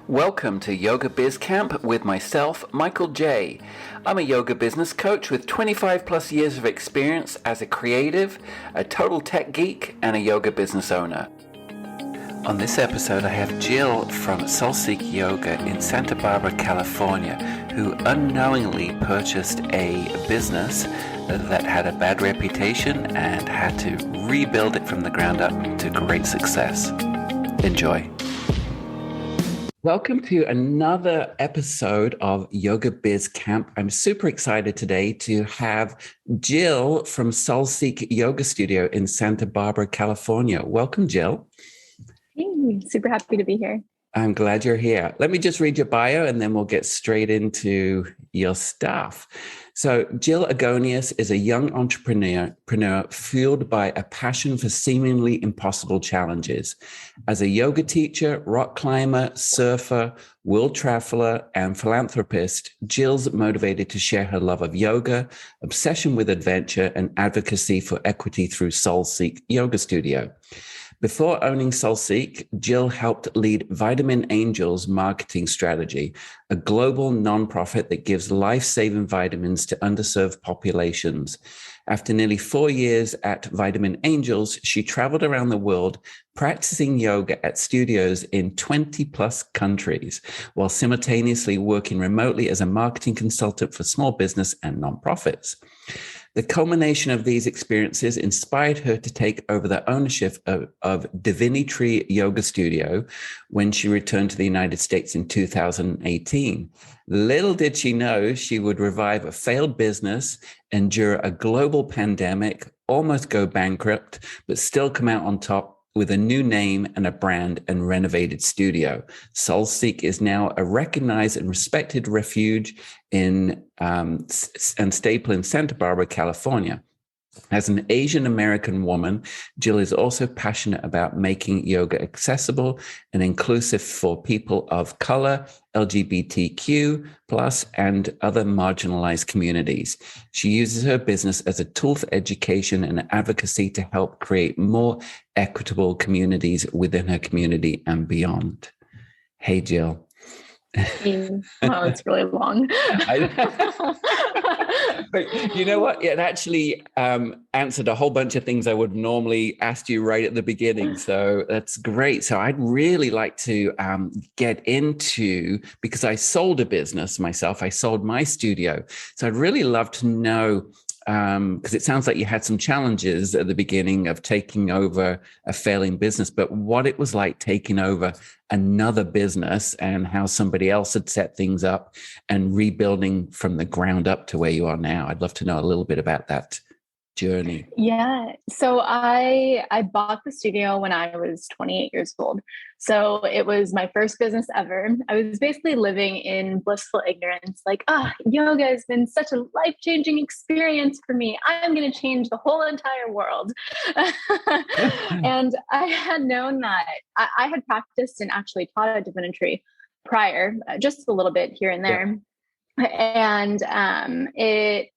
Welcome to Yoga Biz Camp with myself, Michael J. I'm a yoga business coach with 25 plus years of experience as a creative, a total tech geek, and a yoga business owner. On this episode, I have Jill from Soul Seek Yoga in Santa Barbara, California, who unknowingly purchased a business that had a bad reputation and had to rebuild it from the ground up to great success. Enjoy. Welcome to another episode of Yoga Biz Camp. I'm super excited today to have Jill from Soul Seek Yoga Studio in Santa Barbara, California. Welcome, Jill. Hey, super happy to be here. I'm glad you're here. Let me just read your bio and then we'll get straight into your stuff. So Jill Agonias is a young entrepreneur fueled by a passion for seemingly impossible challenges. As a yoga teacher, rock climber, surfer, world traveler, and philanthropist, Jill's motivated to share her love of yoga, obsession with adventure, and advocacy for equity through Soul Seek Yoga Studio. Before owning Soul Seek, Jill helped lead Vitamin Angel's marketing strategy, a global nonprofit that gives life-saving vitamins to underserved populations. After nearly 4 years at Vitamin Angels, she traveled around the world practicing yoga at studios in 20 plus countries, while simultaneously working remotely as a marketing consultant for small business and nonprofits. The culmination of these experiences inspired her to take over the ownership of Divinitree Yoga Studio when she returned to the United States in 2018. Little did she know she would revive a failed business, endure a global pandemic, almost go bankrupt, but still come out on top with a new name and a brand and renovated studio. Soul Seek is now a recognized and respected refuge and staple in Santa Barbara, California. As an Asian American woman, Jill is also passionate about making yoga accessible and inclusive for people of color, LGBTQ+, and other marginalized communities. She uses her business as a tool for education and advocacy to help create more equitable communities within her community and beyond. Hey, Jill. Wow, it's really long. But you know what? It actually answered a whole bunch of things I would normally ask you right at the beginning. So that's great. So I'd really like to get into, because I sold a business myself, I sold my studio. So I'd really love to know, because it sounds like you had some challenges at the beginning of taking over a failing business, but what it was like taking over another business and how somebody else had set things up and rebuilding from the ground up to where you are now. I'd love to know a little bit about that journey. Yeah. So I bought the studio when I was 28 years old. So it was my first business ever. I was basically living in blissful ignorance, like, yoga has been such a life-changing experience for me. I'm going to change the whole entire world. And I had known that I had practiced and actually taught at Divinitree prior, just a little bit here and there. Yeah. And it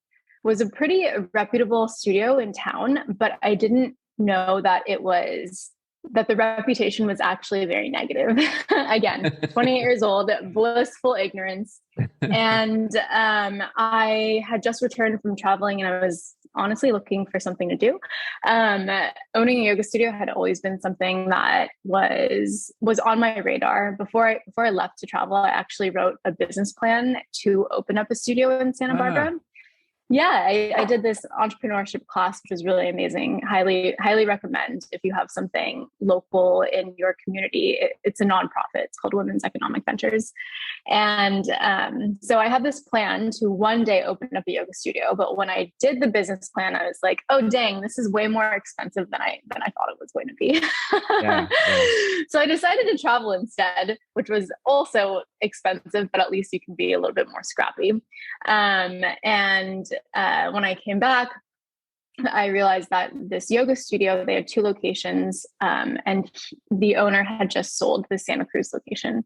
was a pretty reputable studio in town, but I didn't know that the reputation was actually very negative. Again, 28 years old, blissful ignorance. And I had just returned from traveling and I was honestly looking for something to do. Owning a yoga studio had always been something that was on my radar. Before I left to travel, I actually wrote a business plan to open up a studio in Santa Barbara. Yeah, I did this entrepreneurship class, which was really amazing. Highly recommend if you have something local in your community. It's a nonprofit. It's called Women's Economic Ventures. And so I had this plan to one day open up a yoga studio. But when I did the business plan, I was like, oh, dang, this is way more expensive than I thought it was going to be. Yeah. So I decided to travel instead, which was also expensive, but at least you can be a little bit more scrappy. When I came back, I realized that this yoga studio, they had 2 locations, and the owner had just sold the Santa Cruz location.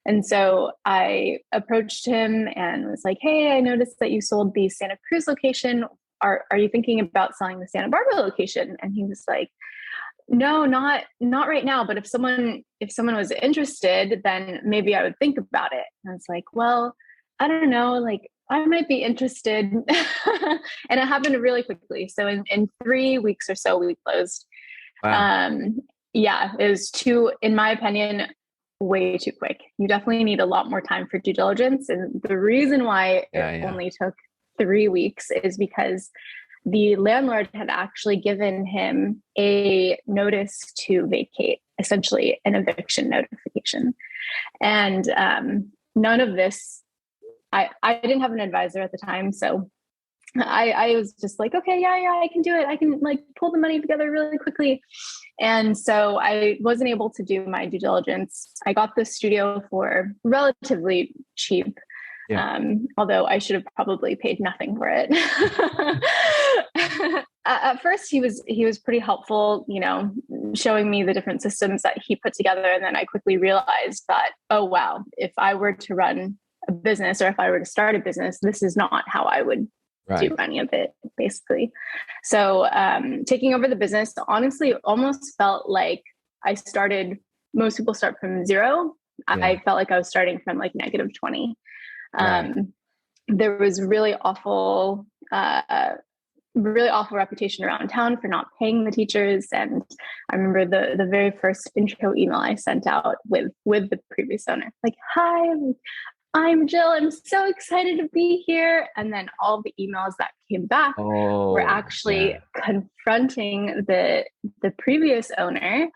And so I approached him and was like, hey, I noticed that you sold the Santa Cruz location. Are you thinking about selling the Santa Barbara location? And he was like, no, not right now. But if someone was interested, then maybe I would think about it. And I was like, well, I don't know, like I might be interested. And it happened really quickly. So in 3 weeks or so, we closed. Wow. Yeah, it was in my opinion, way too quick. You definitely need a lot more time for due diligence. And the reason why it only took 3 weeks is because the landlord had actually given him a notice to vacate, essentially an eviction notification. And none of this, I didn't have an advisor at the time. So I was just like, okay, yeah, I can do it. I can like pull the money together really quickly. And so I wasn't able to do my due diligence. I got the studio for relatively cheap. Yeah. Although I should have probably paid nothing for it. At first he was pretty helpful, showing me the different systems that he put together. And then I quickly realized that, oh, wow, if I were to run a business or if I were to start a business, this is not how I would do any of it, basically. So taking over the business, honestly, almost felt like most people start from zero. Yeah. I felt like I was starting from like negative 20. There was really awful reputation around town for not paying the teachers. And I remember the very first intro email I sent out with the previous owner, like, hi, I'm Jill. I'm so excited to be here. And then all the emails that came back were actually confronting the previous owner,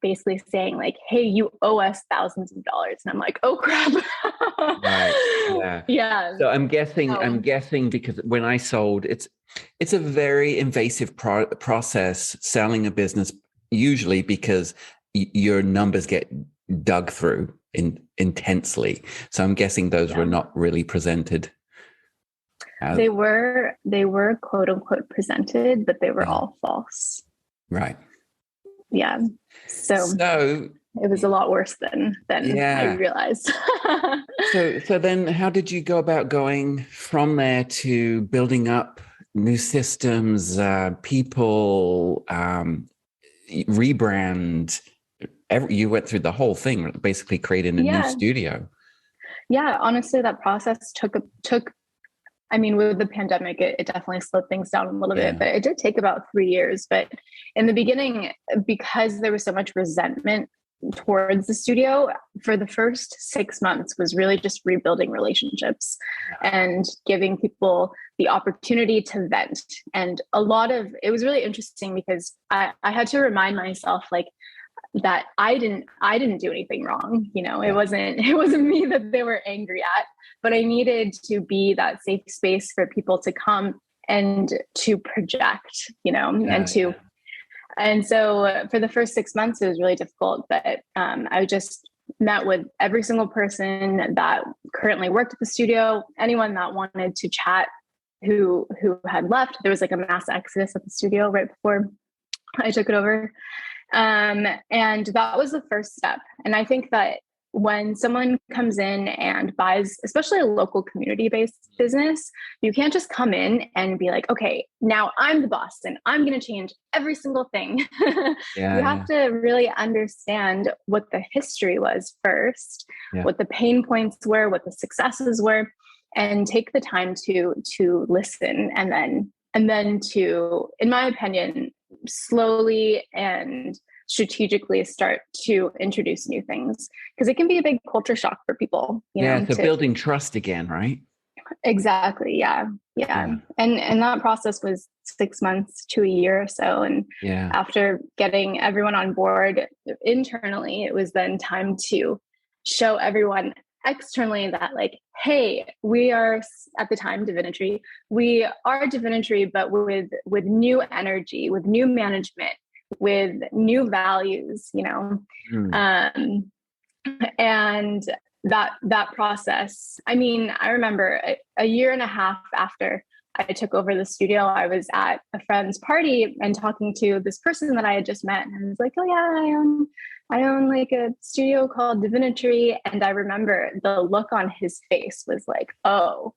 basically saying like, hey, you owe us thousands of dollars. And I'm like, oh crap. Right. Yeah. So I'm guessing because when I sold, it's a very invasive process selling a business, usually because your numbers get dug through intensely. So I'm guessing those were not really presented. They were quote unquote presented, but they were all false. Right. Yeah. So it was a lot worse than I realized. So then how did you go about going from there to building up new systems, people, rebrand? You went through the whole thing, basically creating a new studio. Yeah, honestly, that process took, I mean, with the pandemic, it definitely slowed things down a little bit, but it did take about 3 years. But in the beginning, because there was so much resentment towards the studio, for the first 6 months was really just rebuilding relationships and giving people the opportunity to vent. And it was really interesting because I had to remind myself, like, that I didn't do anything wrong. It wasn't me that they were angry at, but I needed to be that safe space for people to come and to project, and so for the first 6 months, it was really difficult, but I just met with every single person that currently worked at the studio, anyone that wanted to chat who had left. There was like a mass exodus at the studio right before I took it over. And that was the first step. And I think that when someone comes in and buys, especially a local community-based business, you can't just come in and be like, okay, now I'm the boss and I'm going to change every single thing. You have to really understand what the history was first, what the pain points were, what the successes were, and take the time to listen. And then to, in my opinion, slowly and strategically start to introduce new things, because it can be a big culture shock for people. So building trust again, right? Exactly. Yeah. And that process was 6 months to a year or so. And after getting everyone on board internally, it was then time to show everyone externally that, like, hey, we are, at the time, Divinitree. We are Divinitree, but with new energy, with new management, with new values, and that process. I mean, I remember a year and a half after I took over the studio, I was at a friend's party and talking to this person that I had just met, and I was like, oh yeah, I own like a studio called Divinitree. And I remember the look on his face was like, oh,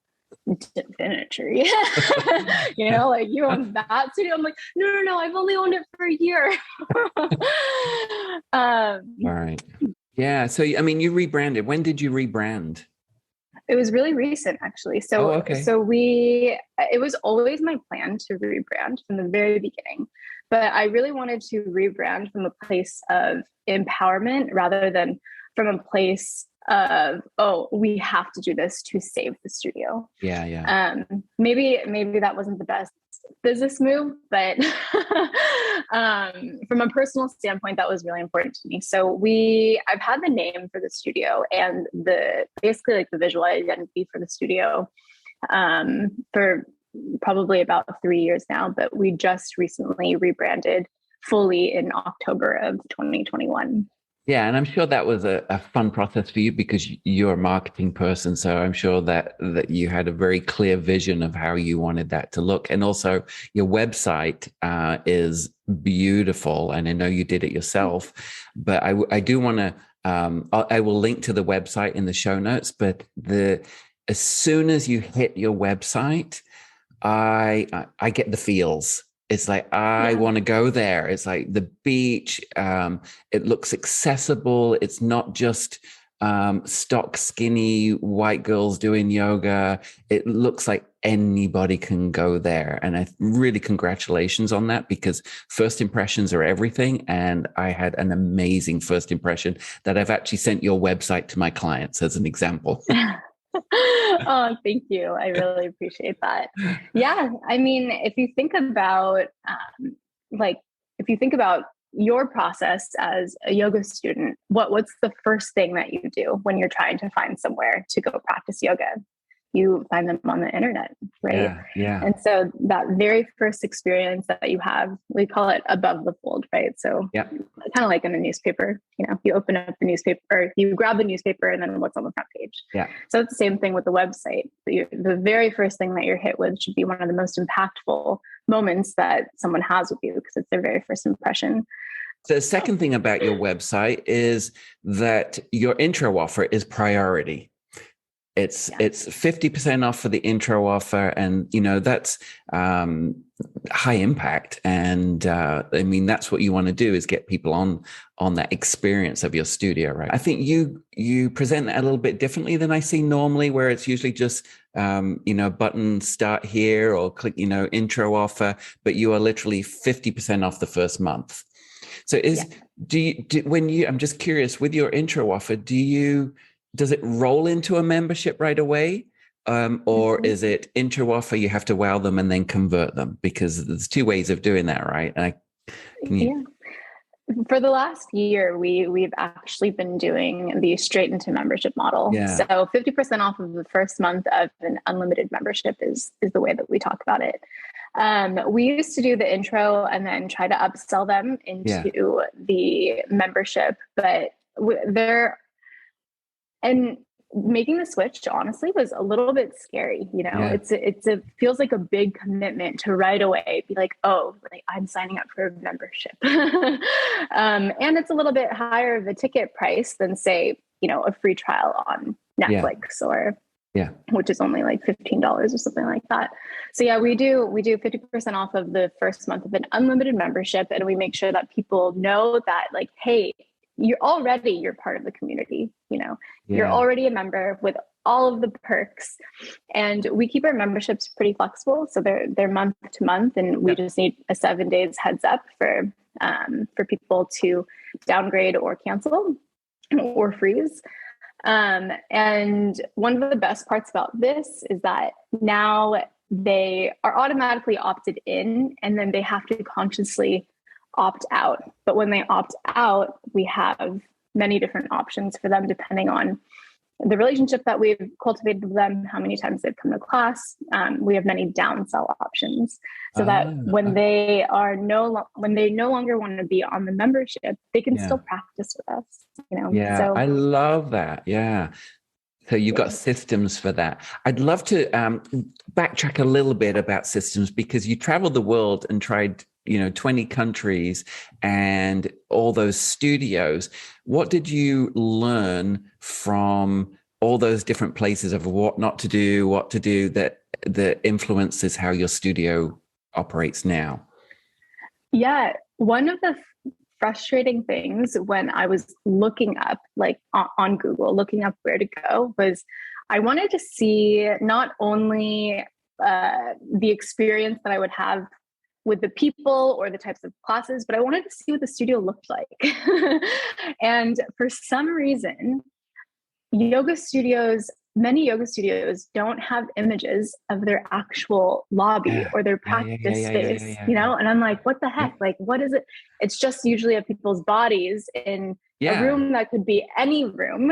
Divinitary, like you own that studio. I'm like, no, I've only owned it for a year. All right. Yeah. So, I mean, you rebranded. When did you rebrand? It was really recent, actually. Oh, So, okay. it was always my plan to rebrand from the very beginning, but I really wanted to rebrand from a place of empowerment rather than from a place of, oh, we have to do this to save the studio. Yeah. Maybe that wasn't the best business move, but from a personal standpoint, that was really important to me. So I've had the name for the studio and basically like the visual identity for the studio for probably about 3 years now, but we just recently rebranded fully in October of 2021. Yeah, and I'm sure that was a fun process for you because you're a marketing person. So I'm sure that you had a very clear vision of how you wanted that to look. And also your website is beautiful. And I know you did it yourself, but I do want to, I will link to the website in the show notes, but as soon as you hit your website, I get the feels. It's like, I want to go there. It's like the beach. It looks accessible. It's not just stock skinny white girls doing yoga. It looks like anybody can go there. And I really congratulations on that, because first impressions are everything. And I had an amazing first impression that I've actually sent your website to my clients as an example. Oh, thank you. I really appreciate that. Yeah. I mean, if you think about, your process as a yoga student, what's the first thing that you do when you're trying to find somewhere to go practice yoga? You find them on the internet, right? Yeah. And so that very first experience that you have, we call it above the fold, right? So kind of like in a newspaper, you open up the newspaper, or you grab the newspaper and then what's on the front page. Yeah. So it's the same thing with the website. The very first thing that you're hit with should be one of the most impactful moments that someone has with you, because it's their very first impression. The second thing about your website is that your intro offer is priority. It's 50% off for the intro offer, and that's high impact. And I mean, that's what you want to do, is get people on that experience of your studio, right? I think you present that a little bit differently than I see normally, where it's usually just button start here or click intro offer, but you are literally 50% off the first month. So I'm just curious, with your intro offer, does it roll into a membership right away? Or is it intro offer, you have to wow them and then convert them? Because there's two ways of doing that, right? For the last year, we've actually been doing the straight into membership model. Yeah. So 50% off of the first month of an unlimited membership is the way that we talk about it. We used to do the intro and then try to upsell them into the membership, but and making the switch honestly was a little bit scary. It feels like a big commitment to right away be like, oh, like I'm signing up for a membership. And it's a little bit higher of a ticket price than, say, a free trial on Netflix or which is only like $15 or something like that. So we do 50% off of the first month of an unlimited membership. And we make sure that people know that, like, hey, you're part of the community. You're already a member with all of the perks, and we keep our memberships pretty flexible. So they're month to month, and we just need a 7 days heads up for people to downgrade or cancel or freeze. And one of the best parts about this is that now they are automatically opted in, and then they have to consciously opt out. But when they opt out, we have many different options for them depending on the relationship that we've cultivated with them, how many times they've come to class. We have many downsell options, so that when they no longer want to be on the membership, they can still practice with us. So I love that. Yeah. So you've got systems for that. I'd love to backtrack a little bit about systems, because you traveled the world and tried 20 countries and all those studios. What did you learn from all those different places of what not to do, what to do, that influences how your studio operates now? Yeah. One of the frustrating things when I was looking up, like on Google, looking up where to go, was I wanted to see not only the experience that I would have with the people or the types of classes, but I wanted to see what the studio looked like. And for some reason, many yoga studios don't have images of their actual lobby or their practice space, and I'm like, what the heck? Like, what is it? It's just usually of people's bodies in a room that could be any room.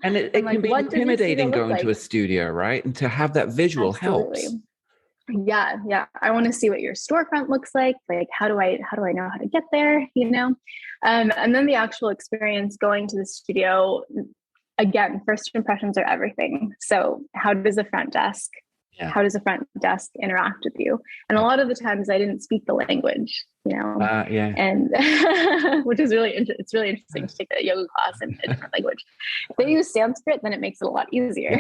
And it can be intimidating going to a studio, right? And to have that visual helps. Yeah. I want to see what your storefront looks like. Like, how do I know how to get there? And then the actual experience going to the studio. Again, first impressions are everything. So how does the front desk interact with you? And a lot of the times I didn't speak the language, and which is it's really interesting to take a yoga class in a different language. If they use Sanskrit, then it makes it a lot easier.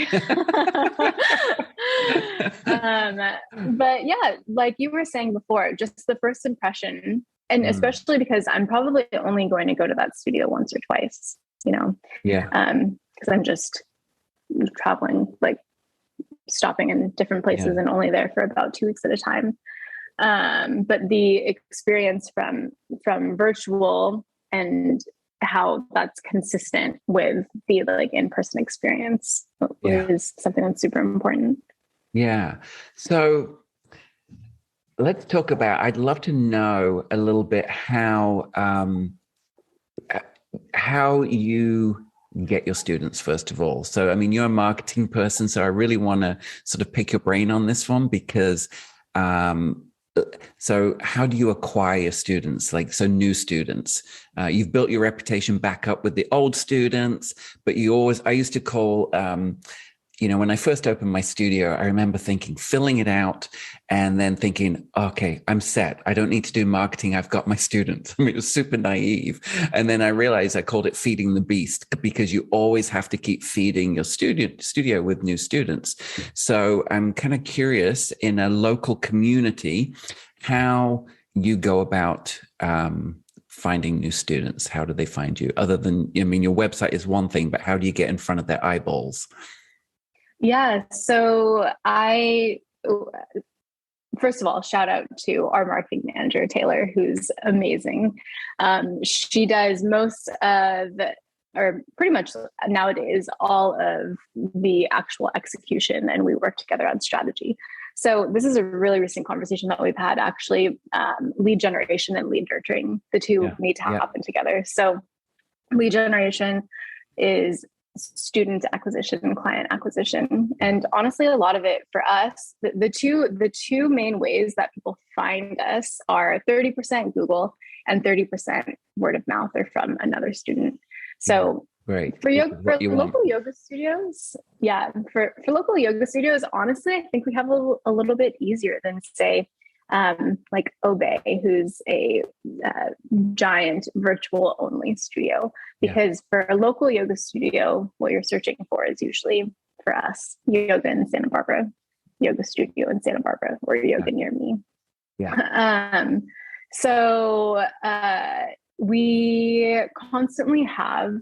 But yeah, like you were saying before, just the first impression, and especially because I'm probably only going to go to that studio once or twice, because I'm just traveling, like stopping in different places and only there for about 2 weeks at a time. But the experience from virtual and how that's consistent with the like in-person experience is something that's super important. Yeah. So let's talk about, I'd love to know a little bit how you get your students, first of all. So, I mean, you're a marketing person, so I really want to sort of pick your brain on this one, because so how do you acquire your students? New students, you've built your reputation back up with the old students, but I used to call, when I first opened my studio, I remember filling it out and then thinking, okay, I'm set. I don't need to do marketing. I've got my students. I mean, it was super naive. And then I realized I called it feeding the beast, because you always have to keep feeding your studio with new students. So I'm kind of curious, in a local community, how you go about finding new students. How do they find you? Other than, your website is one thing, but how do you get in front of their eyeballs? Yeah. So first of all, shout out to our marketing manager, Taylor, who's amazing. She does or pretty much nowadays, all of the actual execution, and we work together on strategy. So this is a really recent conversation that we've had, actually. Lead generation and lead nurturing, the two need to happen together. So lead generation is student acquisition and client acquisition. And honestly, a lot of it for us, the two main ways that people find us are 30% Google and 30% word of mouth or from another student. So for local yoga studios, for local yoga studios, honestly, I think we have a little bit easier than, say, like Obey, who's a giant virtual only studio, because for a local yoga studio, what you're searching for is usually, for us, yoga in Santa Barbara, yoga studio in Santa Barbara, or yoga near me. So we constantly have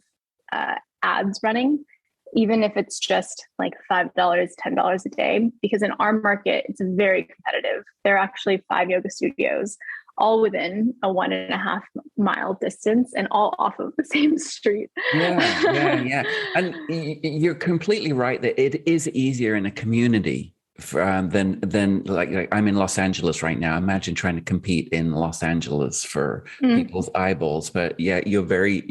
ads running, even if it's just like $5, $10 a day, because in our market, it's very competitive. There are actually 5 yoga studios, all within a 1.5 mile distance, and all off of the same street. Yeah. And you're completely right that it is easier in a community than like I'm in Los Angeles right now. Imagine trying to compete in Los Angeles for people's eyeballs. But yeah, you're very,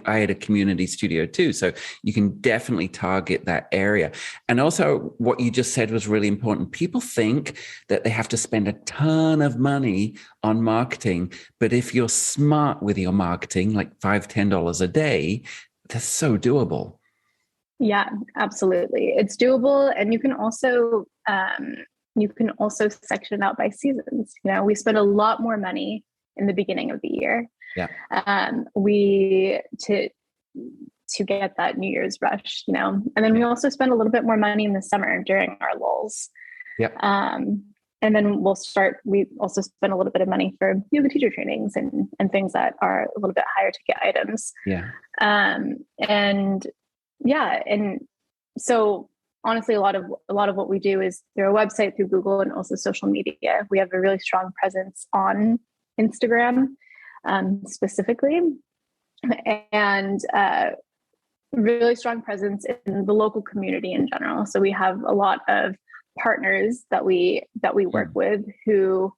I had a community studio too. So you can definitely target that area. And also what you just said was really important. People think that they have to spend a ton of money on marketing. But if you're smart with your marketing, like $5, $10 a day, that's so doable. Yeah, absolutely. It's doable. And you can also section it out by seasons. We spend a lot more money in the beginning of the year. to get that New Year's rush, you know. And then we also spend a little bit more money in the summer during our lulls. Yep. And then we also spend a little bit of money for yoga teacher trainings and things that are a little bit higher ticket items. Yeah. And so honestly, a lot of what we do is through our website, through Google, and also social media. We have a really strong presence on Instagram, specifically, and really strong presence in the local community in general. So we have a lot of partners that we work with who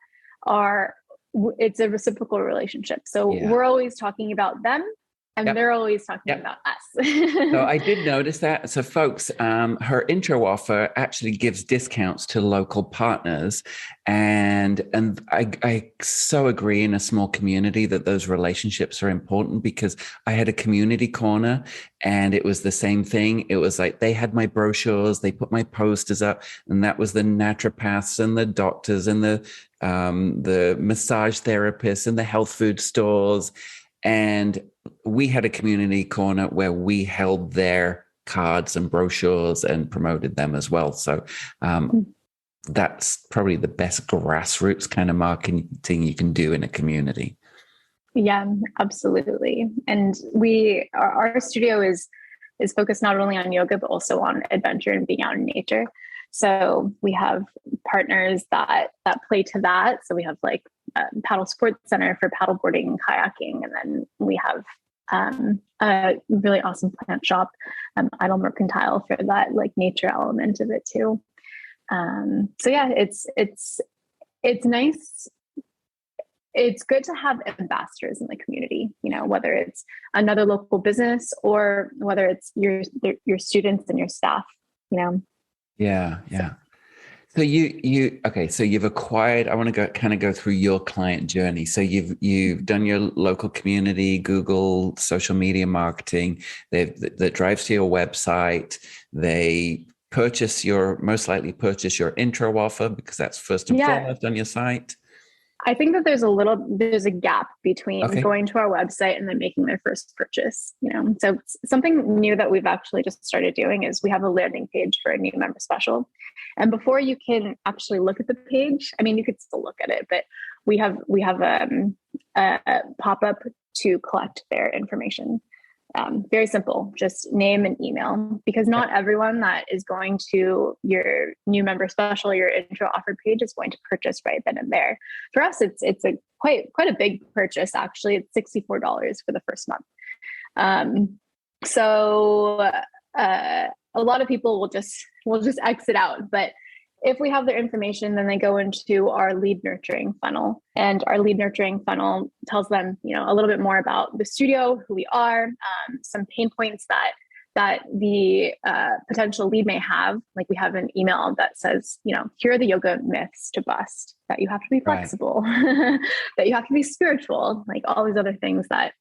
it's a reciprocal relationship. So we're always talking about them, and they're always talking about us. So I did notice that. So folks, her intro offer actually gives discounts to local partners. And I so agree in a small community that those relationships are important, because I had a community corner and it was the same thing. It was like they had my brochures, they put my posters up, and that was the naturopaths and the doctors and the massage therapists and the health food stores. And we had a community corner where we held their cards and brochures and promoted them as well. So that's probably the best grassroots kind of marketing you can do in a community. Yeah, absolutely. And our studio is focused not only on yoga, but also on adventure and being out in nature. So we have partners that play to that. So we have like paddle sports center for paddleboarding and kayaking. And then we have a really awesome plant shop, Idle Mercantile, for that like nature element of it too. So yeah, it's nice. It's good to have ambassadors in the community, you know, whether it's another local business or whether it's your students and your staff, you know. Yeah. So you've acquired, I want to go through your client journey. So you've done your local community, Google, social media marketing, that drives to your website. They most likely purchase your intro offer, because that's first and foremost on your site. I think that there's a gap between going to our website and then making their first purchase, you know. So something new that we've actually just started doing is we have a landing page for a new member special. And before you can actually look at the page, I mean, you could still look at it, but we have a pop-up to collect their information. Very simple, just name and email, because not everyone that is going to your new member special, your intro offer page, is going to purchase right then and there. For us, it's a quite a big purchase. Actually, it's $64 for the first month. So a lot of people will just exit out, but if we have their information, then they go into our lead nurturing funnel, and our lead nurturing funnel tells them, you know, a little bit more about the studio, who we are, some pain points that the potential lead may have. Like we have an email that says, you know, here are the yoga myths to bust, that you have to be flexible, that you have to be spiritual, like all these other things that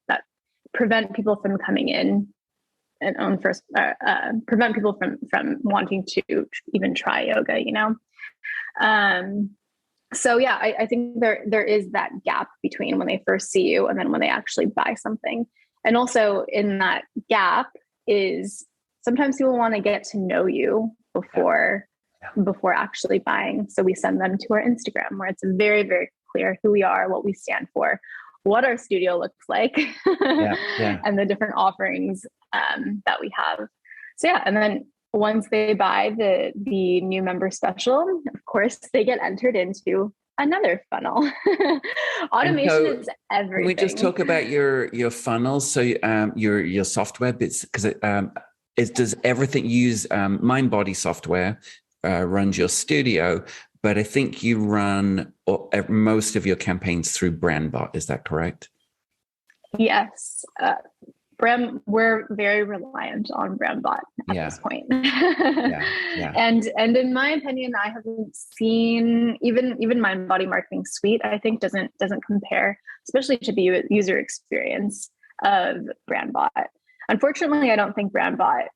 prevent people from coming in and prevent people from wanting to even try yoga, you know? So yeah, I think there is that gap between when they first see you and then when they actually buy something. And also in that gap is sometimes people want to get to know you before actually buying. So we send them to our Instagram, where it's very, very clear who we are, what we stand for, what our studio looks like, and the different offerings that we have. So yeah, and then once they buy the new member special, of course, they get entered into another funnel. Automation is everything. Can we just talk about your funnels? So your software bits, because does everything use MindBody software runs your studio, but I think you run most of your campaigns through BrandBot. Is that correct? Yes. We're very reliant on BrandBot at this point. And in my opinion, I haven't seen even MindBody Marketing Suite, I think doesn't compare, especially to the user experience of BrandBot. Unfortunately, I don't think BrandBot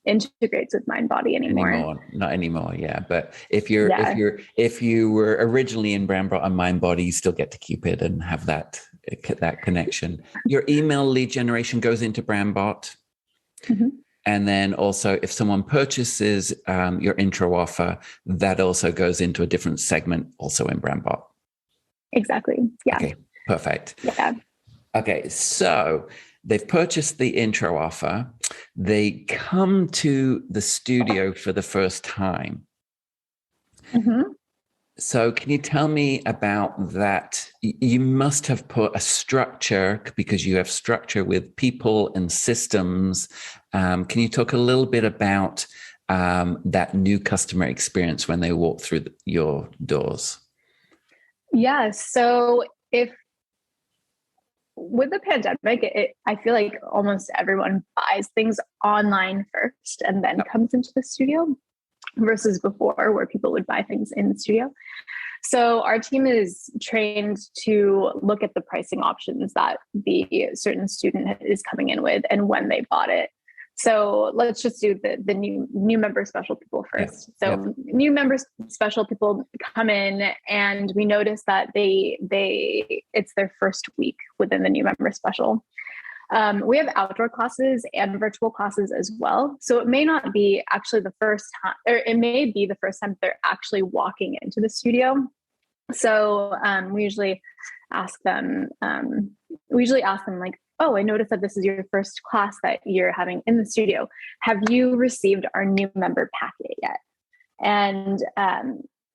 integrates with MindBody anymore. Not anymore. Yeah. But if you were originally in BrandBot and MindBody, you still get to keep it and have that connection. Your email lead generation goes into BrandBot. Mhm. And then also if someone purchases your intro offer, that also goes into a different segment also in Brandbot. Exactly. Yeah. Okay, perfect. Yeah. Okay, so they've purchased the intro offer. They come to the studio for the first time. Mm-hmm. So can you tell me about that? You must have put a structure, because you have structure with people and systems. Can you talk a little bit about that new customer experience when they walk through your doors? Yeah. So if with the pandemic, I feel like almost everyone buys things online first and then comes into the studio versus before where people would buy things in the studio. So our team is trained to look at the pricing options that the certain student is coming in with and when they bought it. So let's just do the new member special people first. Yeah. So new member special people come in and we notice that they it's their first week within the new member special. We have outdoor classes and virtual classes as well. So it may not be actually the first time, or it may be the first time they're actually walking into the studio. So we usually ask them like, oh, I noticed that this is your first class that you're having in the studio. Have you received our new member packet yet? And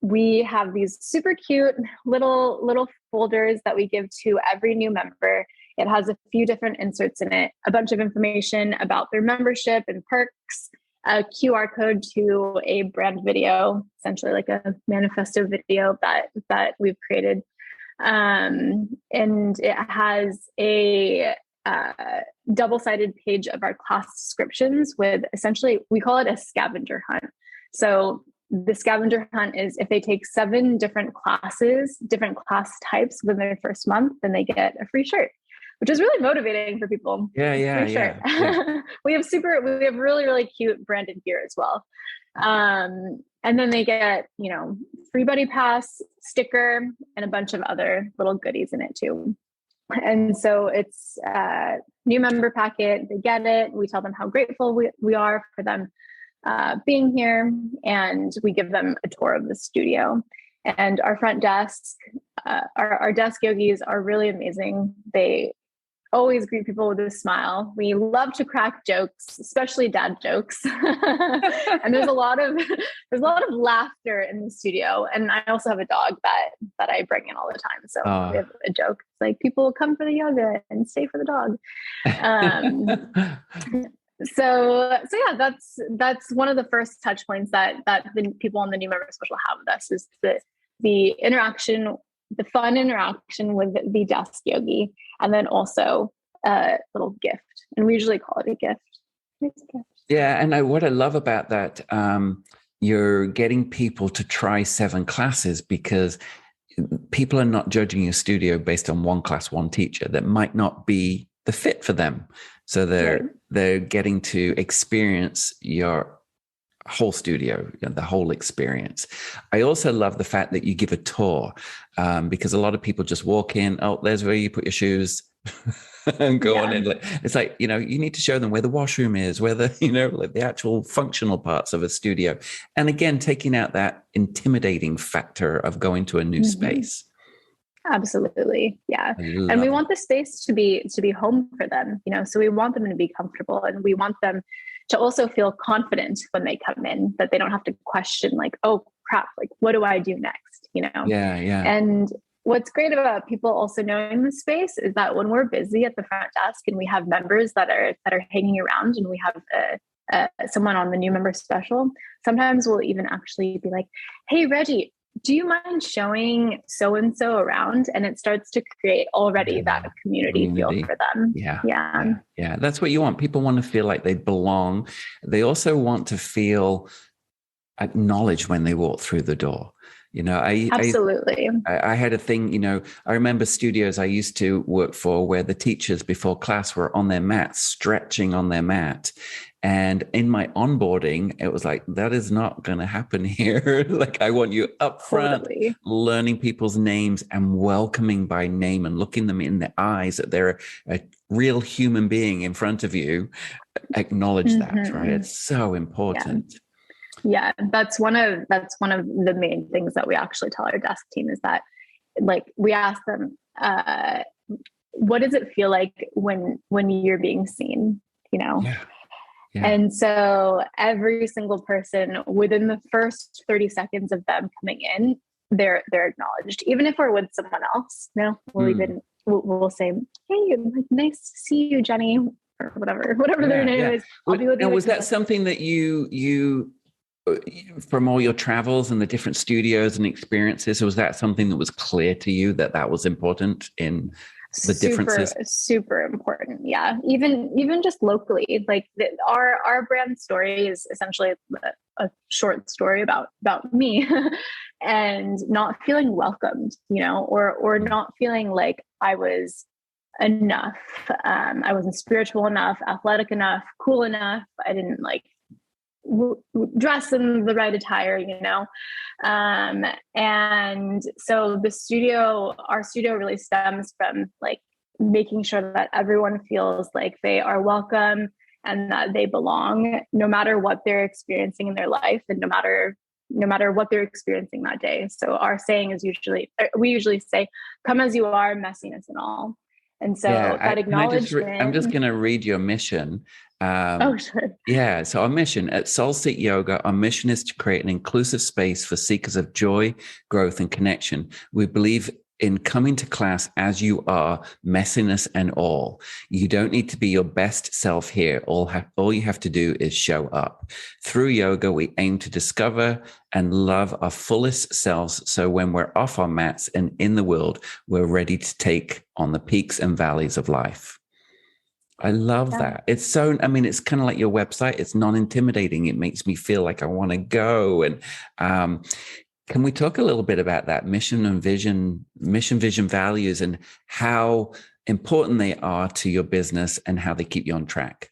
we have these super cute little folders that we give to every new member. It has a few different inserts in it, a bunch of information about their membership and perks, a QR code to a brand video, essentially like a manifesto video that we've created. And it has a double-sided page of our class descriptions with essentially, we call it a scavenger hunt. So the scavenger hunt is if they take 7 different classes, different class types within their first month, then they get a free shirt, which is really motivating for people. Yeah. We have really, really cute branded gear as well. And then they get, free buddy pass, sticker, and a bunch of other little goodies in it too. And so it's a new member packet. They get it. We tell them how grateful we are for them being here. And we give them a tour of the studio. And our front desk, our desk yogis are really amazing. They always greet people with a smile. We love to crack jokes, especially dad jokes. And there's a lot of laughter in the studio. And I also have a dog that I bring in all the time. So we have a joke. It's like people come for the yoga and stay for the dog. So yeah, that's one of the first touch points that the people on the new member special have with us is the interaction, the fun interaction with the desk yogi, and then also a little gift. And we usually call it a gift. It's a gift. Yeah. And what I love about that, you're getting people to try 7 classes because people are not judging your studio based on one class, one teacher that might not be the fit for them. So they're getting to experience your whole studio, the whole experience. I also love the fact that you give a tour because a lot of people just walk in, oh, there's where you put your shoes and go on in. It's like, you need to show them where the washroom is, where the, like the actual functional parts of a studio. And again, taking out that intimidating factor of going to a new space. Absolutely. Yeah. And we want the space to be home for them, so we want them to be comfortable and we want them to also feel confident when they come in, that they don't have to question like, oh crap, like what do I do next? Yeah. And what's great about people also knowing the space is that when we're busy at the front desk and we have members that are hanging around and we have someone on the new member special, sometimes we'll even actually be like, hey, Reggie, do you mind showing so-and-so around? And it starts to create already that community feel for them. Yeah. That's what you want. People want to feel like they belong. They also want to feel acknowledged when they walk through the door. Absolutely. I had a thing, I remember studios I used to work for where the teachers before class were on their mat, stretching on their mat. And in my onboarding, it was like, that is not going to happen here. Like, I want you up front, learning people's names and welcoming by name and looking them in the eyes that they're a real human being in front of you, acknowledge that, right? It's so important. Yeah, that's one of the main things that we actually tell our desk team is that, like, we ask them, what does it feel like when you're being seen, you know? Yeah. And so every single person, within the first 30 seconds of them coming in, they're acknowledged. Even if we're with someone else, we'll say, "Hey, nice to see you, Jenny," or whatever their name is. I'll be with you. Now, was that something that you from all your travels and the different studios and experiences, was that something that was clear to you that was important in the differences? Super important. Yeah. Even just locally, like our brand story is essentially a short story about me and not feeling welcomed, you know, or not feeling like I was enough. I wasn't spiritual enough, athletic enough, cool enough. I didn't dress in the right attire, you know? And so our studio really stems from like making sure that everyone feels like they are welcome and that they belong, no matter what they're experiencing in their life and no matter what they're experiencing that day. So our saying is we usually say, "Come as you are, messiness and all." And so that acknowledgement. I'm just going to read your mission. Sure. Yeah. So our mission at Soul Seek Yoga, our mission is to create an inclusive space for seekers of joy, growth, and connection. We believe in coming to class as you are, messiness and all. You don't need to be your best self here. All you have to do is show up. Through yoga, we aim to discover and love our fullest selves. So when we're off our mats and in the world, we're ready to take on the peaks and valleys of life. I love that. It's it's kind of like your website. It's non-intimidating. It makes me feel like I want to go. And can we talk a little bit about that mission, vision, values, and how important they are to your business and how they keep you on track?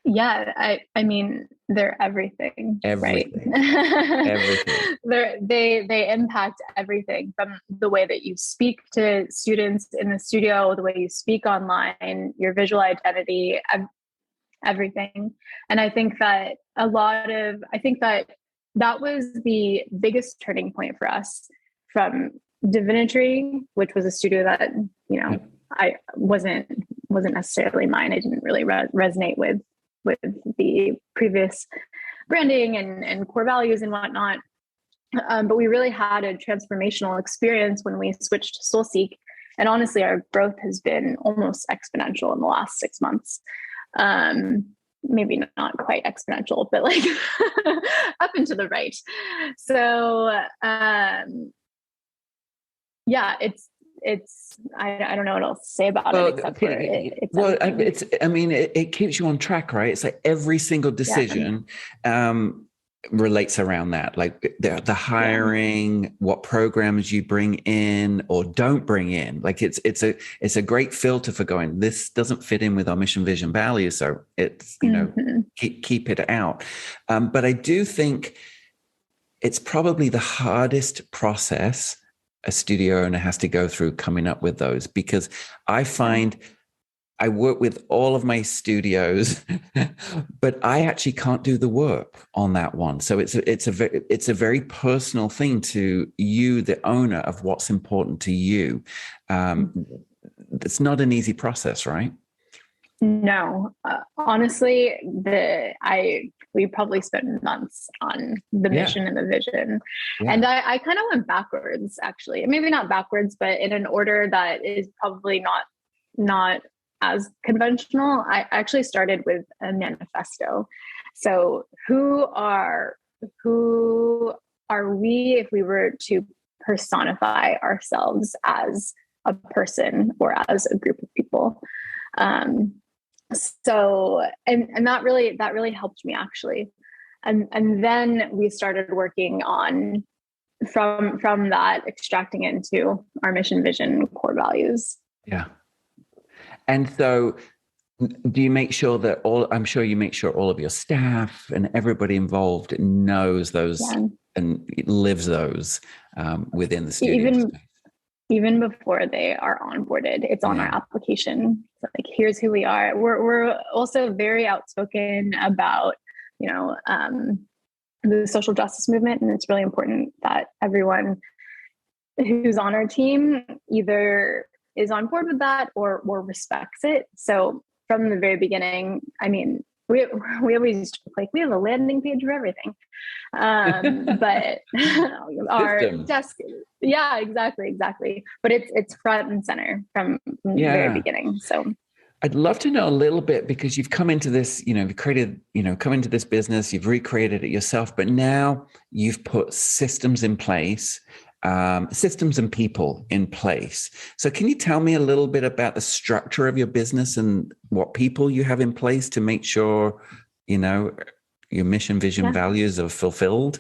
Yeah, I mean, they're everything. Everything. Right? Everything. They impact everything, from the way that you speak to students in the studio, the way you speak online, your visual identity, everything. And I think that that was the biggest turning point for us from Divinitree, which was a studio that, you know, I wasn't necessarily mine. I didn't really resonate with the previous branding and core values and whatnot. But we really had a transformational experience when we switched to Soul Seek. And honestly, our growth has been almost exponential in the last 6 months. Maybe not quite exponential, but like up and to the right. So, yeah, I don't know what else to say about it, except for it keeps you on track, right? It's like every single decision, relates around that, like the hiring, what programs you bring in or don't bring in. Like it's a great filter for going, this doesn't fit in with our mission, vision, values, so it's, you know, keep it out. But I do think it's probably the hardest process a studio owner has to go through, coming up with those, because I find I work with all of my studios, but I actually can't do the work on that one. So it's a very personal thing to you, the owner, of what's important to you. It's not an easy process, right? No, honestly, we probably spent months on the mission and the vision. And I kind of went backwards, actually. Maybe not backwards, but in an order that is probably not as conventional. I actually started with a manifesto. So who are we if we were to personify ourselves as a person or as a group of people? So that really helped me, actually. And then we started working on from that, extracting it into our mission, vision, core values. Yeah. And so do you make sure that I'm sure you make sure all of your staff and everybody involved knows those and lives those within the studio space? even before they are onboarded. It's on our application. So like, here's who we are. We're also very outspoken about, the social justice movement. And it's really important that everyone who's on our team either is on board with that or respects it. So from the very beginning, I mean, we always like, we have a landing page for everything. But our desk, exactly. But it's front and center from the very beginning. So I'd love to know a little bit, because you've come into this, you've created, come into this business, you've recreated it yourself, but now you've put systems in place, systems and people in place. So can you tell me a little bit about the structure of your business and what people you have in place to make sure, your mission, vision, values are fulfilled?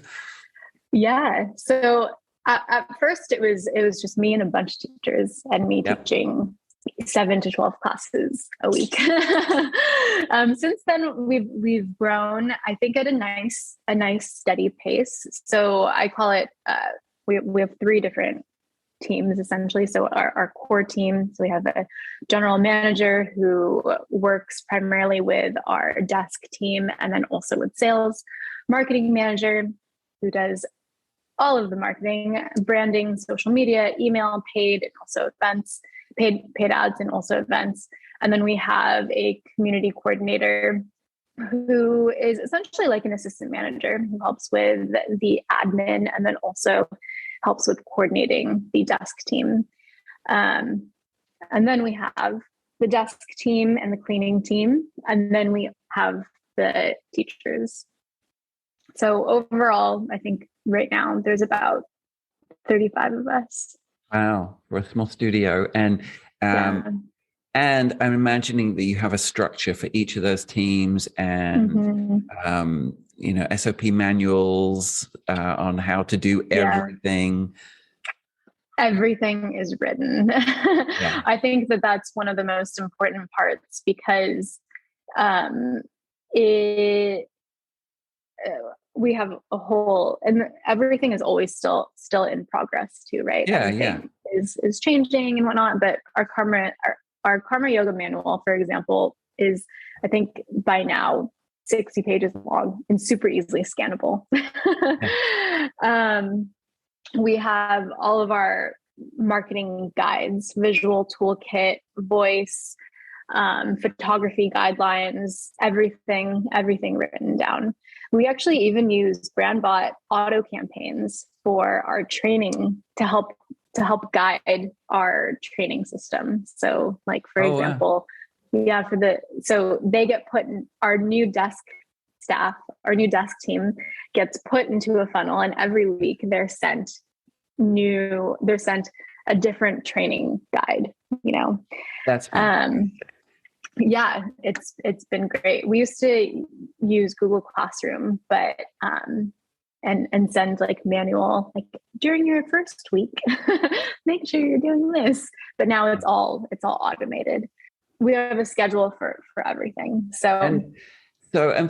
Yeah. So at first it was just me and a bunch of teachers, and me teaching 7 to 12 classes a week. Since then, we've grown, I think, at a nice steady pace. So I call it, we have 3 different teams essentially. So our core team, so we have a general manager who works primarily with our desk team, and then also with sales, marketing manager who does all of the marketing, branding, social media, email, paid, and also events. Paid ads and also events. And then we have a community coordinator who is essentially like an assistant manager who helps with the admin and then also helps with coordinating the desk team. And then we have the desk team and the cleaning team. And then we have the teachers. So overall, I think right now there's about 35 of us. Wow, we're a small studio, and I'm imagining that you have a structure for each of those teams, and SOP manuals on how to do everything. Everything is written. I think that's one of the most important parts, because we have a whole, and everything is always still in progress too, right? Everything is changing and whatnot. But our karma yoga manual, for example, is, I think by now, 60 pages long and super easily scannable. We have all of our marketing guides, visual toolkit, voice, photography guidelines, everything written down. We actually even use brand bought auto campaigns for our training to help guide our training system. So like, for example, so they get put in our new desk staff, our new desk team gets put into a funnel, and every week they're sent a different training guide, That's it's been great. We used to use Google Classroom, but and send like manual, like during your first week, make sure you're doing this. But now it's all automated. We have a schedule for everything. And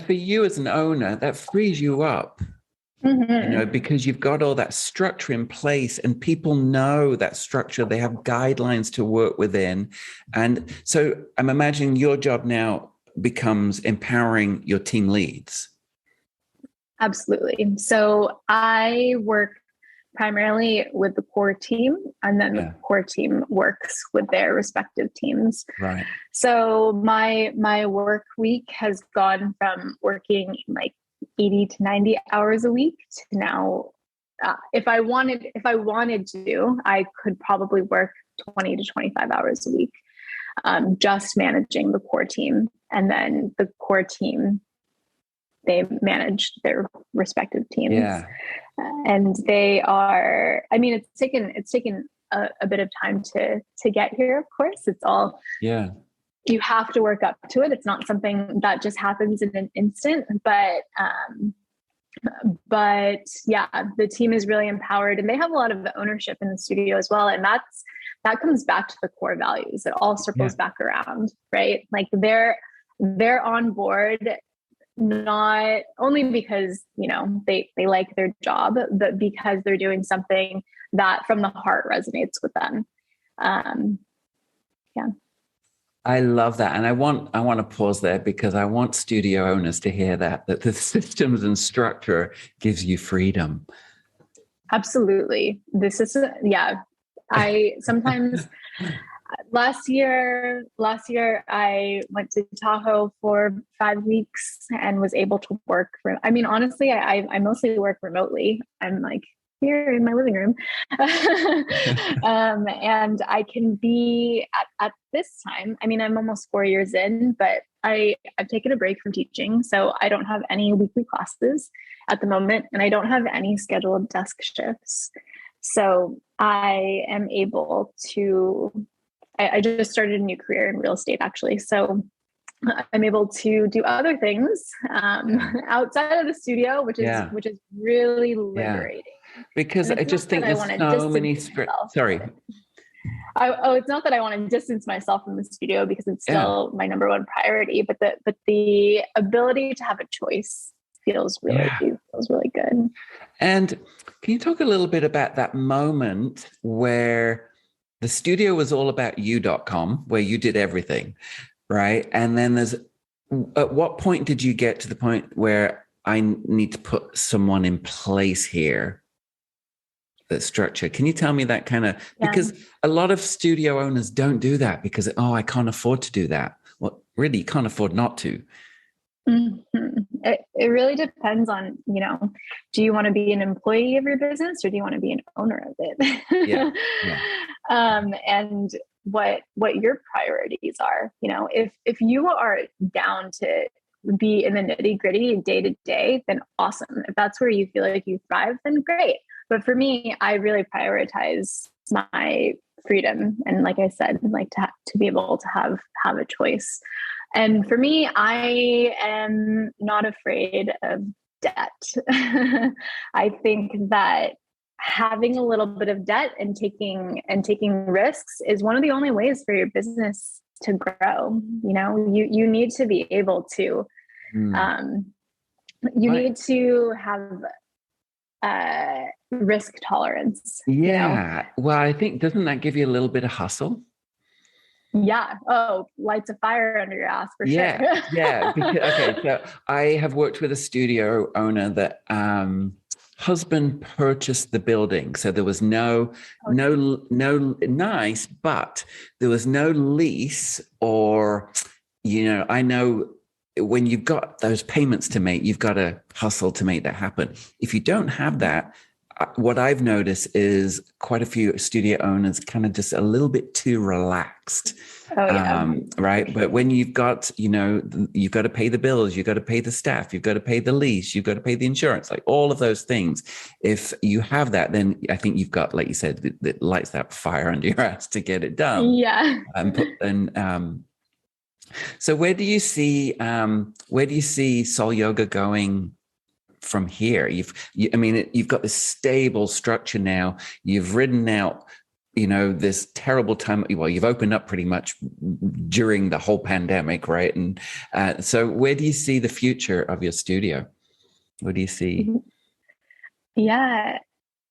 for you as an owner, that frees you up. Because you've got all that structure in place, and people know that structure. They have guidelines to work within. And so I'm imagining your job now becomes empowering your team leads. Absolutely. So I work primarily with the core team, and then the core team works with their respective teams. Right. So my work week has gone from working like 80 to 90 hours a week to now, if I wanted to, I could probably work 20 to 25 hours a week, just managing the core team. And then the core team, they manage their respective teams. Yeah. And they are, I mean, it's taken a bit of time to get here. Of course, it's all, you have to work up to it. It's not something that just happens in an instant, but the team is really empowered, and they have a lot of ownership in the studio as well. And that comes back to the core values. It all circles back around, right? Like they're on board, not only because, they like their job, but because they're doing something that from the heart resonates with them. Yeah. I love that. And I want to pause there because I want studio owners to hear that the systems and structure gives you freedom. Absolutely. This is, yeah. I sometimes last year I went to Tahoe for 5 weeks and was able to work I mean, honestly, I mostly work remotely. I'm like here in my living room. And I can be at this time. I mean, I'm almost 4 years in, but I've taken a break from teaching. So I don't have any weekly classes at the moment, and I don't have any scheduled desk shifts. So I am able to, I just started a new career in real estate, actually. So I'm able to do other things outside of the studio, which is really liberating. Because I just think there's so many sorry. It's not that I want to distance myself from the studio because it's still my number one priority, but the ability to have a choice feels really good. And can you talk a little bit about that moment where the studio was all about you.com, where you did everything, right? And then at what point did you get to the point where I need to put someone in place here? That structure. Can you tell me that kind of, because a lot of studio owners don't do that because, I can't afford to do that. Well, really, you can't afford not to. Mm-hmm. It really depends on, do you want to be an employee of your business or do you want to be an owner of it? And what your priorities are, if you are down to be in the nitty gritty day to day, then awesome. If that's where you feel like you thrive, then great. But for me, I really prioritize my freedom. And like I said, like to be able to have a choice. And for me, I am not afraid of debt. I think that having a little bit of debt and taking risks is one of the only ways for your business to grow. You need to be able to, need to have risk tolerance. Well, I think, doesn't that give you a little bit of hustle? Yeah. Oh, lights a fire under your ass for sure. Because, so I have worked with a studio owner that husband purchased the building, so there was no nice, but there was no lease or, I know when you've got those payments to make, you've got to hustle to make that happen. If you don't have that, what I've noticed is quite a few studio owners kind of just a little bit too relaxed. Right. But when you've got, you've got to pay the bills, you've got to pay the staff, you've got to pay the lease, you've got to pay the insurance, like all of those things. If you have that, then I think you've got, like you said, that lights that fire under your ass to get it done. Yeah. So where do you see Soul Yoga going from here? You've got this stable structure now. You've ridden out, this terrible time. Well, you've opened up pretty much during the whole pandemic, right? And so where do you see the future of your studio? What do you see? Yeah,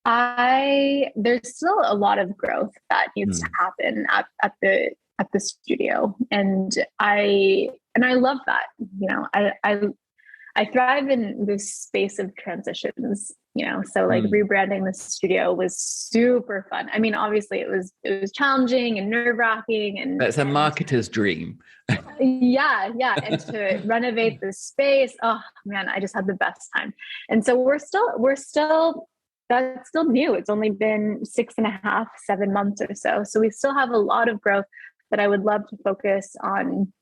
there's still a lot of growth that needs to happen at the studio. And I love that, I thrive in this space of transitions, so like rebranding the studio was super fun. I mean, obviously it was challenging and nerve-wracking, and that's a marketer's dream. Yeah. And to renovate the space, oh man, I just had the best time. And so we're still that's still new. It's only been 6.5, 7 months or so. So we still have a lot of growth that I would love to focus on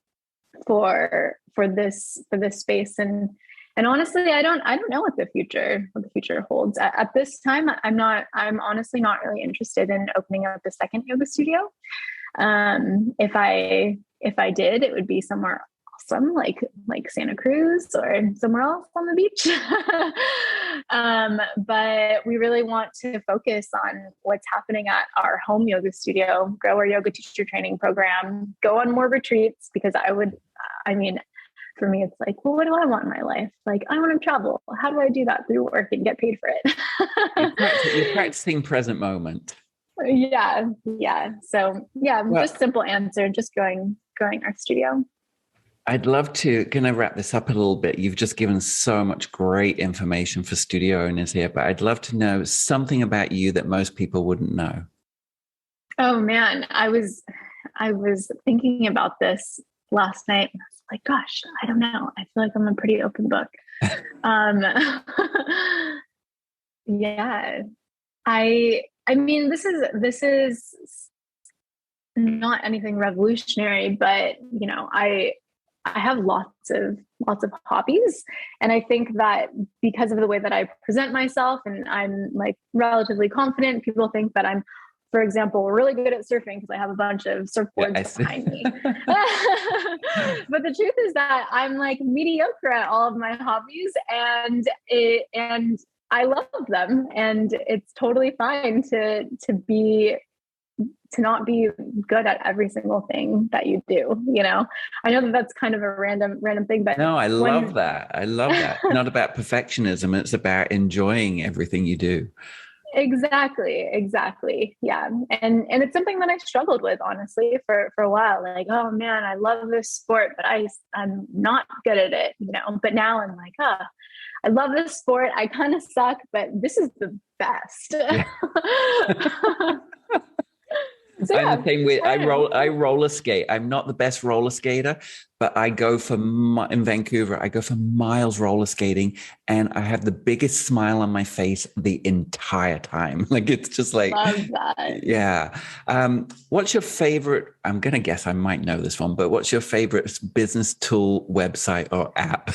for this space. And honestly, I don't know what the future holds. At this time, I'm honestly not really interested in opening up a second yoga studio. If I did, it would be somewhere awesome, like Santa Cruz or somewhere else on the beach. But we really want to focus on what's happening at our home yoga studio, grow our yoga teacher training program, go on more retreats, because for me, it's like, well, what do I want in my life? Like, I want to travel. How do I do that through work and get paid for it? You're practicing present moment. Yeah. So yeah, Well, just simple answer, just growing our studio. I'd love to kind of wrap this up a little bit. You've just given so much great information for studio owners here, but I'd love to know something about you that most people wouldn't know. Oh man, I was thinking about this last night. And I was like, gosh, I don't know. I feel like I'm a pretty open book. Um, yeah, I mean, this is not anything revolutionary, but I have lots of hobbies. And I think that because of the way that I present myself and I'm like relatively confident, people think that I'm, for example, really good at surfing because I have a bunch of surfboards behind me. But the truth is that I'm like mediocre at all of my hobbies, and I love them, and it's totally fine to not be good at every single thing that you do. I know that that's kind of a random thing, but no, I love that. It's not about perfectionism. It's about enjoying everything you do. Exactly. Yeah. And it's something that I struggled with, honestly, for a while. Like, oh man, I love this sport, but I'm not good at it, but now I'm like, I love this sport. I kind of suck, but this is the best. Yeah. So, yeah, I'm the same way. I roller skate. I'm not the best roller skater, but I go for in Vancouver. I go for miles roller skating, and I have the biggest smile on my face the entire time. Like it's just like, love that. Yeah. What's your favorite? I'm gonna guess I might know this one, but what's your favorite business tool, website, or app?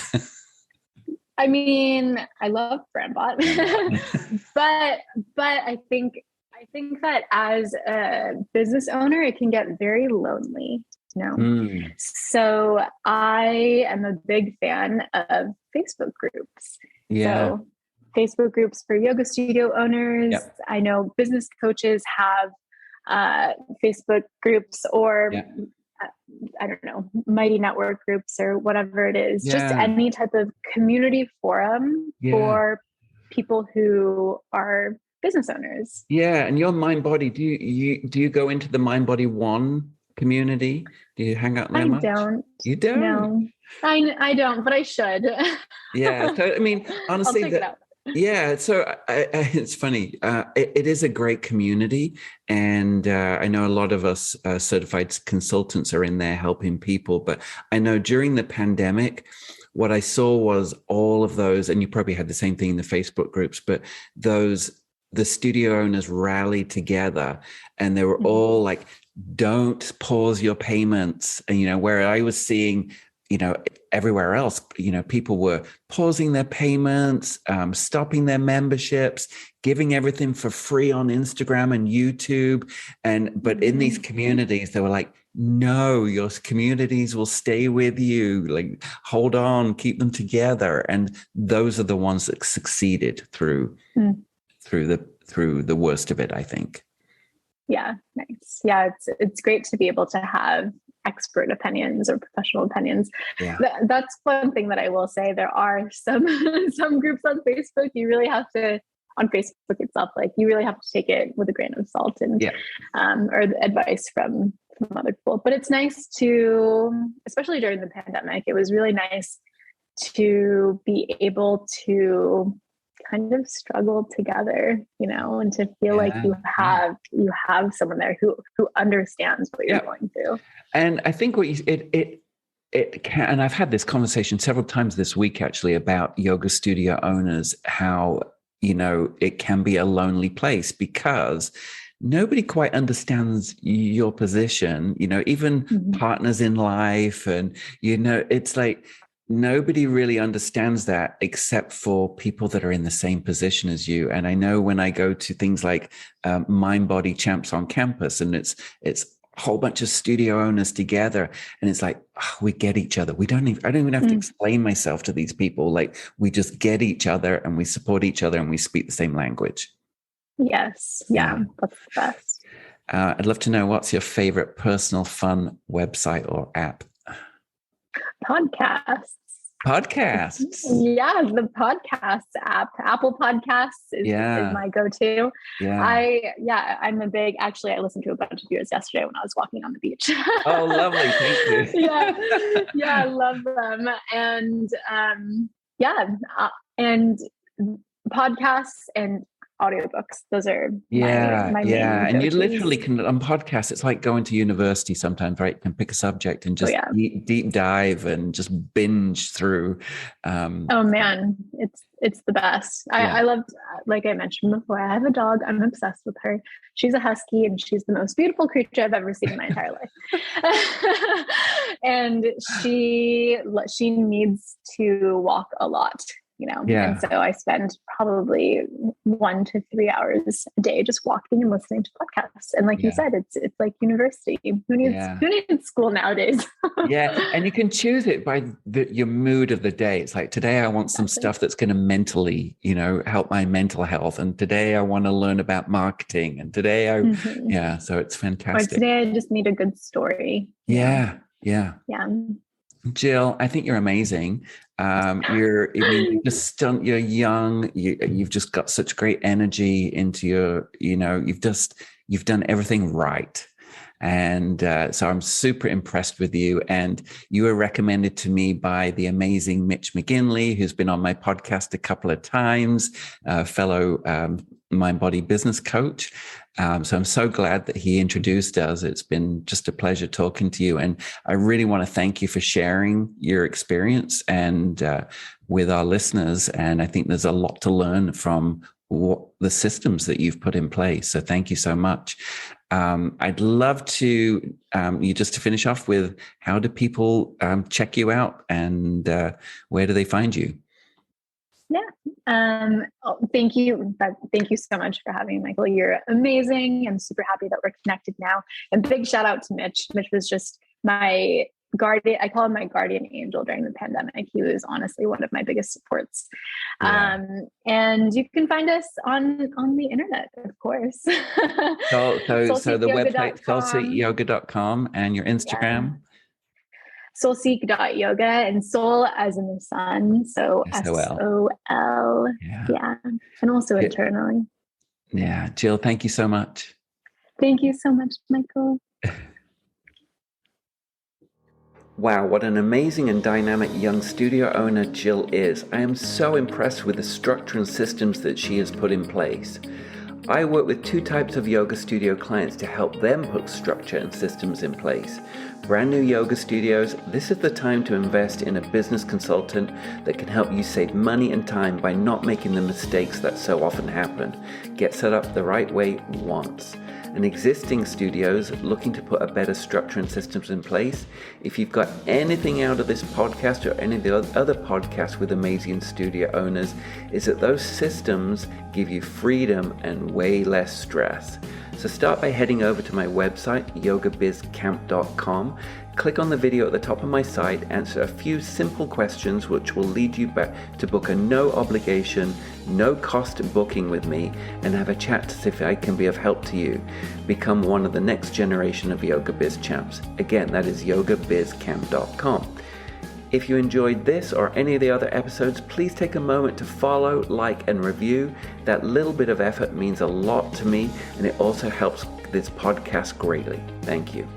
I mean, I love Brandbot, but I think that as a business owner, it can get very lonely. So I am a big fan of Facebook groups. Yeah. So Facebook groups for yoga studio owners. Yep. I know business coaches have Facebook groups, or I don't know, Mighty Network groups or whatever it is. Just any type of community forum for people who are business owners. Yeah. And your Mind Body, do you go into the Mind Body One community? Do you hang out there much? Don't. You don't? No, I don't, but I should. Yeah. So, I mean, honestly, I'll check it out. Yeah, so it's funny. It is a great community, and I know a lot of us certified consultants are in there helping people. But I know during the pandemic, what I saw was all of those, and you probably had the same thing in the Facebook groups, but the studio owners rallied together, and they were all like, "Don't pause your payments." And where I was seeing, everywhere else, people were pausing their payments, stopping their memberships, giving everything for free on Instagram and YouTube. But in these communities, they were like, no, your communities will stay with you. Like, hold on, keep them together. And those are the ones that succeeded through the worst of it, I think. Yeah, nice. Yeah, it's great to be able to have expert opinions or professional opinions. Yeah. That's one thing that I will say. There are some groups on Facebook. You really have to, on Facebook itself, like you really have to take it with a grain of salt and or the advice from other people. But it's nice to, especially during the pandemic, it was really nice to be able to kind of struggle together, and to feel like you have someone there who understands what you're going through. And I think it can, and I've had this conversation several times this week actually about yoga studio owners, how it can be a lonely place because nobody quite understands your position, even partners in life, and it's like nobody really understands that except for people that are in the same position as you. And I know when I go to things like Mind Body Champs on Campus, and it's a whole bunch of studio owners together, and it's like, we get each other. I don't even have to explain myself to these people. Like, we just get each other and we support each other and we speak the same language. Yes. Yeah. That's the best. I'd love to know, what's your favorite personal fun website or app? Podcasts. Podcasts. Yeah, the podcasts app. Apple Podcasts is my go-to. I'm a big, actually, I listened to a bunch of yours yesterday when I was walking on the beach. Oh, lovely. Thank you. I love them. And and podcasts and audiobooks. Those are my main and you go-tos. literally can, on podcasts, it's like going to university sometimes, right? You can pick a subject and just deep dive and just binge through. Oh man, it's the best. I loved, like I mentioned before, I have a dog. I'm obsessed with her. She's a husky and she's the most beautiful creature I've ever seen in my entire life. And she needs to walk a lot. And so I spend probably 1 to 3 hours a day just walking and listening to podcasts. And like you said, it's like university. Who needs school nowadays? And you can choose it by your mood of the day. It's like, today I want some stuff that's going to mentally, help my mental health. And today I want to learn about marketing. And today so it's fantastic. Or today I just need a good story. Yeah. Jill, I think you're amazing. You're young. You've just got such great energy into your, you've done everything right. And so I'm super impressed with you. And you were recommended to me by the amazing Mitch McGinley, who's been on my podcast a couple of times, fellow Mind Body business coach. So I'm so glad that he introduced us. It's been just a pleasure talking to you. And I really want to thank you for sharing your experience and with our listeners. And I think there's a lot to learn from the systems that you've put in place. So thank you so much. I'd love to you just to finish off with, how do people check you out, and where do they find you? Thank you. Thank you so much for having me, Michael. You're amazing. I'm super happy that we're connected now. And big shout out to Mitch. Mitch was just my guardian. I call him my guardian angel during the pandemic. He was honestly one of my biggest supports. And you can find us on the internet, of course. So the website, soulseekyoga.com, and your Instagram. Soulseek.yoga, and soul as in the sun. So SOL. And also internally. Yeah. Jill, thank you so much. Thank you so much, Michael. Wow, what an amazing and dynamic young studio owner Jill is. I am so impressed with the structure and systems that she has put in place. I work with 2 types of yoga studio clients to help them put structure and systems in place. Brand new yoga studios, this is the time to invest in a business consultant that can help you save money and time by not making the mistakes that so often happen. Get set up the right way once. And existing studios looking to put a better structure and systems in place, if you've got anything out of this podcast or any of the other podcasts with amazing studio owners, is that those systems give you freedom and way less stress. So start by heading over to my website, yogabizcamp.com. Click on the video at the top of my site, answer a few simple questions which will lead you back to book a no obligation, no cost booking with me, and have a chat to see if I can be of help to you. Become one of the next generation of Yoga Biz champs. Again, that is yogabizcamp.com. If you enjoyed this or any of the other episodes, please take a moment to follow, like, and review. That little bit of effort means a lot to me, and it also helps this podcast greatly. Thank you.